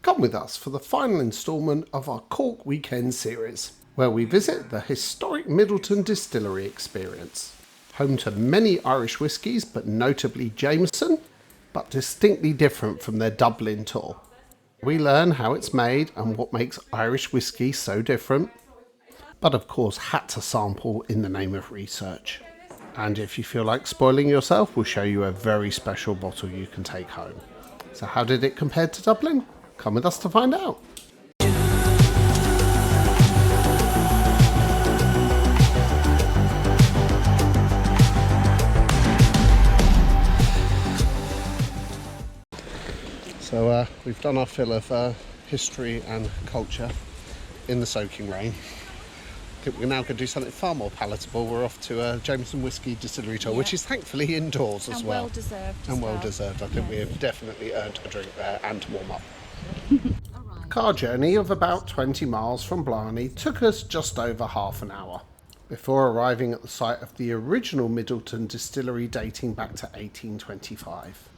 Come with us for the final instalment of our Cork Weekend series, where we visit the historic Middleton Distillery Experience. Home to many Irish whiskies, but notably Jameson, but distinctly different from their Dublin tour. We learn how it's made and what makes Irish whiskey so different, but of course had to sample in the name of research. And if you feel like spoiling yourself, we'll show you a very special bottle you can take home. So how did it compare to Dublin? Come with us to find out. So we've done our fill of history and culture in the soaking rain. I think we're now going to do something far more palatable. We're off to Jameson Whiskey Distillery Tour, which is thankfully indoors as well. And well deserved. I think we have definitely earned a drink there and to warm up. A car journey of about 20 miles from Blarney took us just over half an hour before arriving at the site of the original Middleton distillery dating back to 1825.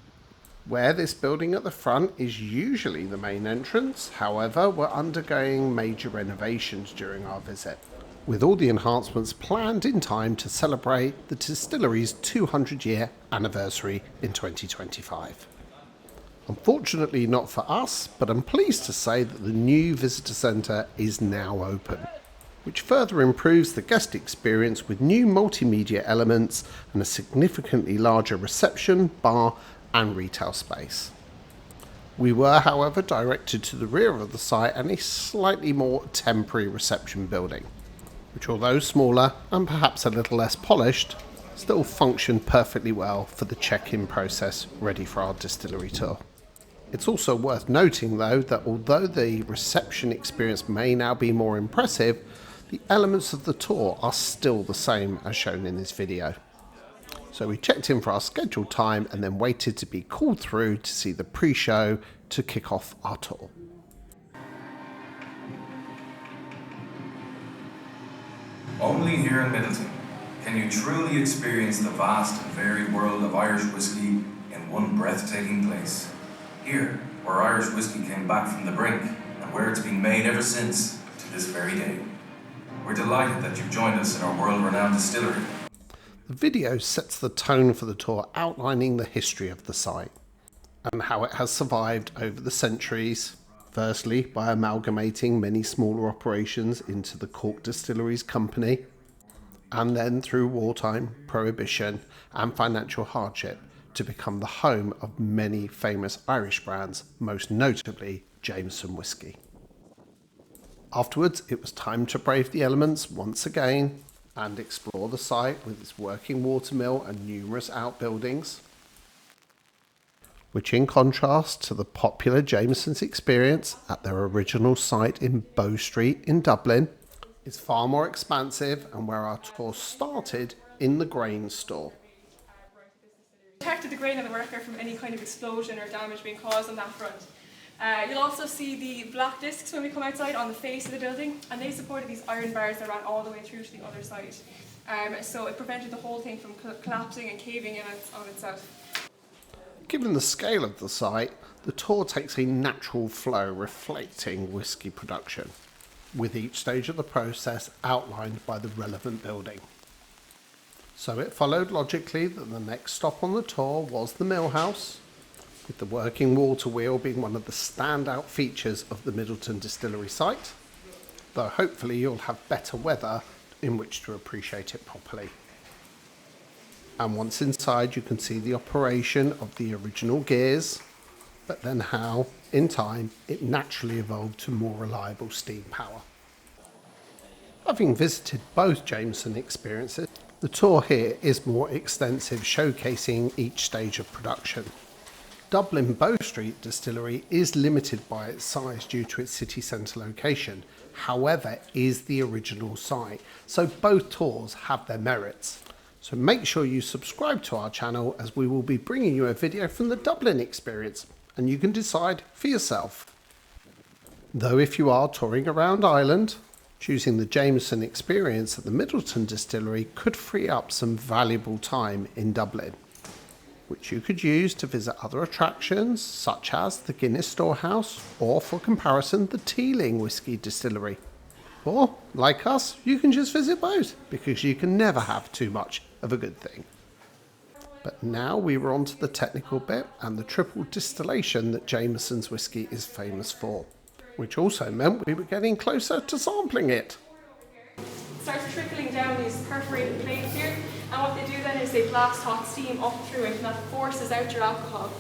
Where this building at the front is usually the main entrance, however, we're undergoing major renovations during our visit, with all the enhancements planned in time to celebrate the distillery's 200-year anniversary in 2025. Unfortunately not for us, but I'm pleased to say that the new visitor centre is now open, which further improves the guest experience with new multimedia elements and a significantly larger reception, bar and retail space. We were, however, directed to the rear of the site and a slightly more temporary reception building, which, although smaller and perhaps a little less polished, still functioned perfectly well for the check-in process ready for our distillery tour. It's also worth noting, though, that although the reception experience may now be more impressive, the elements of the tour are still the same as shown in this video. So we checked in for our scheduled time and then waited to be called through to see the pre-show to kick off our tour. Only here in Midleton can you truly experience the vast and varied world of Irish whiskey in one breathtaking place. Here, where Irish whiskey came back from the brink and where it's been made ever since to this very day. We're delighted that you've joined us in our world-renowned distillery. The video sets the tone for the tour, outlining the history of the site and how it has survived over the centuries. Firstly, by amalgamating many smaller operations into the Cork Distilleries Company, and then through wartime, prohibition and financial hardship to become the home of many famous Irish brands, most notably Jameson Whiskey. Afterwards, it was time to brave the elements once again and explore the site with its working watermill and numerous outbuildings, which in contrast to the popular Jameson's Experience at their original site in Bow Street in Dublin, is far more expansive and where our tour started in the grain store. Protected the grain of the worker from any kind of explosion or damage being caused on that front. You'll also see the black discs when we come outside on the face of the building, and they supported these iron bars that ran all the way through to the other side. So it prevented the whole thing from collapsing and caving in on itself. Given the scale of the site, the tour takes a natural flow reflecting whiskey production, with each stage of the process outlined by the relevant building. So it followed logically that the next stop on the tour was the mill house, with the working water wheel being one of the standout features of the Middleton distillery site, though hopefully you'll have better weather in which to appreciate it properly. And once inside, you can see the operation of the original gears, but then how, in time, it naturally evolved to more reliable steam power. Having visited both Jameson experiences, the tour here is more extensive, showcasing each stage of production. Dublin Bow Street Distillery is limited by its size due to its city centre location, however is the original site, so both tours have their merits. So make sure you subscribe to our channel, as we will be bringing you a video from the Dublin experience and you can decide for yourself. Though if you are touring around Ireland, choosing the Jameson Experience at the Middleton Distillery could free up some valuable time in Dublin, which you could use to visit other attractions such as the Guinness Storehouse, or for comparison the Teeling Whiskey Distillery. Or, like us, you can just visit both, because you can never have too much of a good thing. But now we were on to the technical bit and the triple distillation that Jameson's whiskey is famous for, which also meant we were getting closer to sampling it. It starts trickling down these perforated plates here, and what they do then is they blast hot steam up through it, and that forces out your alcohol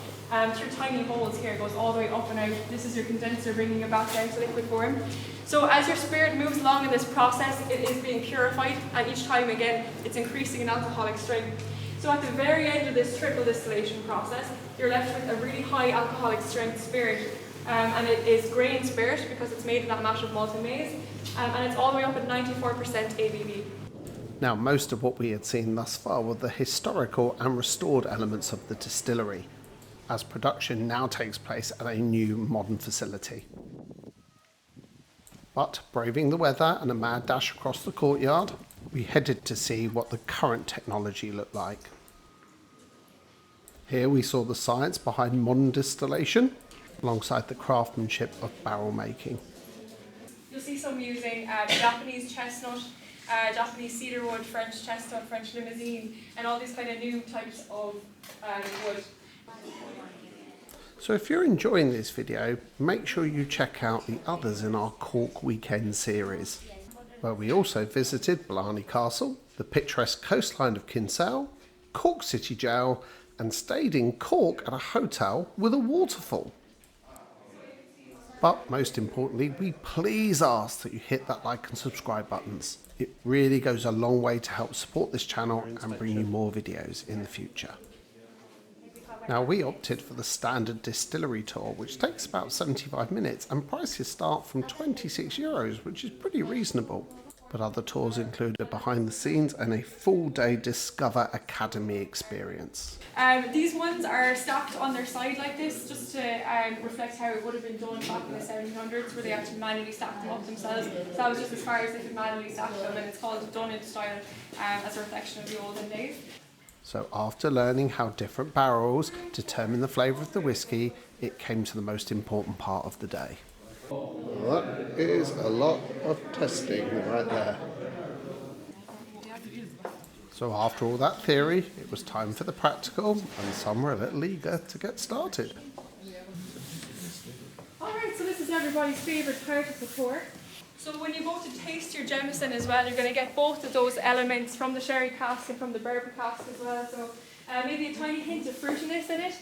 through tiny holes here. It goes all the way up and out. This is your condenser bringing it back down to liquid form. So as your spirit moves along in this process, it is being purified, and each time again it's increasing in alcoholic strength. So at the very end of this triple distillation process, you're left with a really high alcoholic strength spirit, and it is grain spirit because it's made in that mash of malt and maize, and it's all the way up at 94% ABV. Now, most of what we had seen thus far were the historical and restored elements of the distillery, as production now takes place at a new modern facility. But braving the weather and a mad dash across the courtyard, we headed to see what the current technology looked like. Here we saw the science behind modern distillation, alongside the craftsmanship of barrel making. You'll see some using Japanese chestnut, Japanese cedarwood, French chestnut, French limousine, and all these kind of new types of wood. So if you're enjoying this video, make sure you check out the others in our Cork Weekend series, where we also visited Blarney Castle, the picturesque coastline of Kinsale, Cork City Jail, and stayed in Cork at a hotel with a waterfall. But most importantly, we please ask that you hit that like and subscribe buttons. It really goes a long way to help support this channel and bring you more videos in the future. Now, we opted for the standard distillery tour, which takes about 75 minutes, and prices start from €26, which is pretty reasonable. But other tours include a behind the scenes and a full day Discover Academy experience. These ones are stacked on their side like this, just to reflect how it would have been done back in the 1700s, where they actually manually stacked them up themselves. So that was just as far as they could manually stack them, and it's called done-in style as a reflection of the olden days. So after learning how different barrels determine the flavour of the whiskey, it came to the most important part of the day. That is a lot of testing right there. So after all that theory, it was time for the practical, and some were a little eager to get started. Alright, so this is everybody's favourite part of the tour. So when you go to taste your Jameson as well, you're going to get both of those elements from the sherry cask and from the bourbon cask as well. So maybe a tiny hint of fruitiness in it,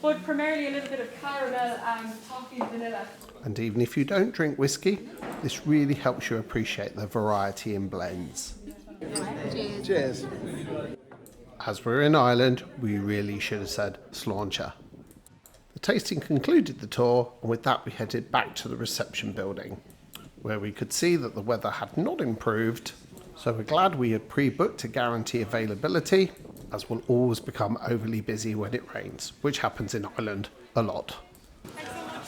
but primarily a little bit of caramel and toffee and vanilla. And even if you don't drink whiskey, this really helps you appreciate the variety in blends. Cheers. Cheers. As we're in Ireland, we really should have said sláinte. The tasting concluded the tour, and with that we headed back to the reception building, where we could see that the weather had not improved, so we're glad we had pre-booked to guarantee availability, as we'll always become overly busy when it rains, which happens in Ireland a lot. Thanks so much.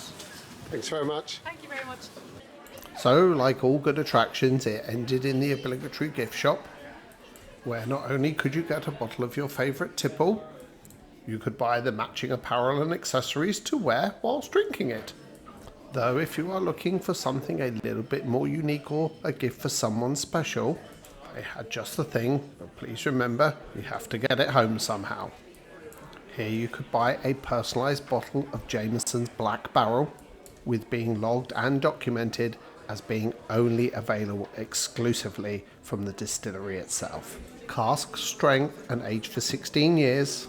Thanks very much. Thank you very much. So, like all good attractions, it ended in the obligatory gift shop, where not only could you get a bottle of your favourite tipple, you could buy the matching apparel and accessories to wear whilst drinking it. Though if you are looking for something a little bit more unique or a gift for someone special, they had just the thing, but please remember, you have to get it home somehow. Here you could buy a personalised bottle of Jameson's Black Barrel, with being logged and documented as being only available exclusively from the distillery itself. Cask strength and aged for 16 years,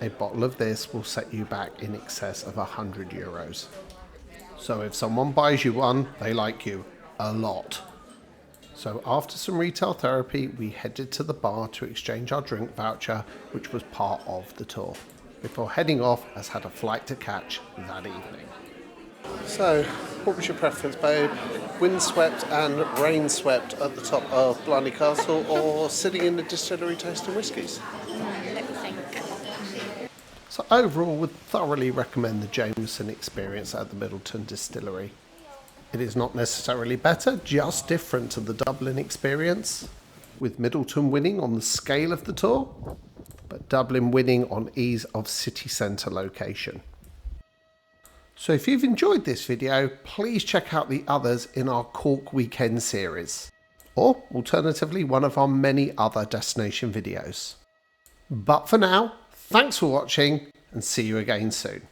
a bottle of this will set you back in excess of €100. So if someone buys you one, they like you a lot. So after some retail therapy, we headed to the bar to exchange our drink voucher, which was part of the tour, before heading off as had a flight to catch that evening. So, what was your preference, babe? Windswept and rain-swept at the top of Blarney Castle, or sitting in the distillery tasting whiskies? Let me think. So overall, would thoroughly recommend the Jameson Experience at the Midleton Distillery. It is not necessarily better, just different to the Dublin experience, with Midleton winning on the scale of the tour. but Dublin winning on ease of city centre location. So if you've enjoyed this video, please check out the others in our Cork Weekend series, or alternatively one of our many other destination videos. But for now, thanks for watching and see you again soon.